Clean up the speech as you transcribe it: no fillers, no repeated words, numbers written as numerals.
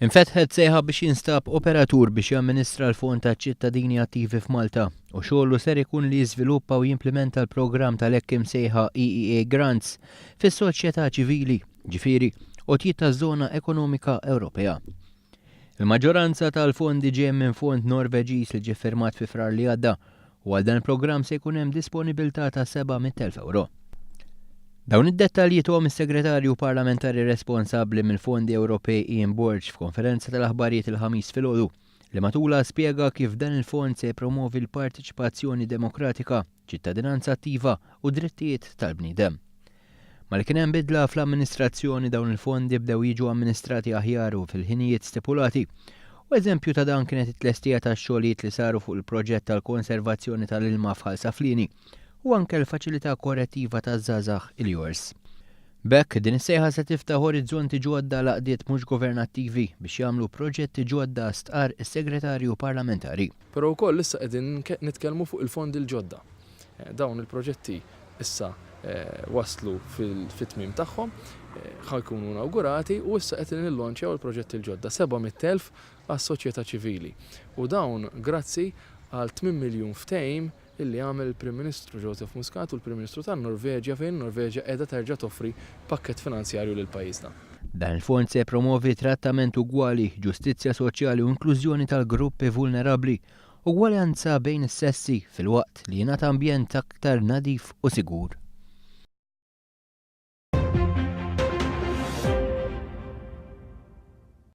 Infetħet sejħa biex jinstab operatur biex jamministra l-fond ta' ċittadini attivi f'Malta u xogħlu ser ikun li jiżviluppa u jimplementa l-programm tal-hekk sejħa EEA Grants fis-soċjetà ċivili, ġifieri għotjiet taż-żona ekonomika Ewropea. Il-maġġoranza tal-fondi ġej minn fond Norveġiż li ġie ffirmat fi frar li għadda u għal dan il-programm se jkun hemm disponibilità ta' 700,000 euro. Dawn id-dettalji tuhom is-Segretarju Parlamentari responsabbli mill-Fondi Ewropej Ian Borg f'konferenza tal-aħbarijiet il-ħamis filgħodu li matula spjega kif dan il-fond se jippromovi l-partiċipazzjoni demokratika, ċittadinanza attiva u drittijiet tal-bniedem. Mal kien hemm bidla fl-amministrazzjoni dawn il-fondi bdew jiġu amministrati aħjar u fil-ħinijiet stipulati. U eżempju ta' dan kienet it-tlestija tax-xogħlijiet li saru fuq il-proġett tal-konservazzjoni tal-ilma f'Ħal Saflini u anke l-faċilità korrettiva taż-żgħażagħ il-Jors. B'hekk din is-sejħa se tiftaħ orizzonti ġodda laqdiet mhux governattivi biex jagħmlu proġetti ġodda stqar is-Segretarju Parlamentari. Però wkoll issa qegħdin nitkellmu fuq il-fondi l-ġodda. Dawn il-proġetti issa waslu fit-tmiem tagħhom, ħajkunu inaugurati u issa qed nillonċjaw il-proġetti l-ġodda 700,000 għas-soċjetà ċivili. U dawn grazzi għal 8 miljun ftehim illi għamel il-Prim Ministru Joseph Muscat u l-Prim Ministru tan-Norveġja fejn Norveġja qiegħda terġa' toffri pakkett finanzjarju lil pajjiżna. Dan il-fond se promovi trattament ugwali, ġustizzja soċjali u inklużjoni tal-gruppi vulnerabbli, ugwaljanza bejn is-sessi fil-waqt li jingħata ambjent aktar nadif u sigur.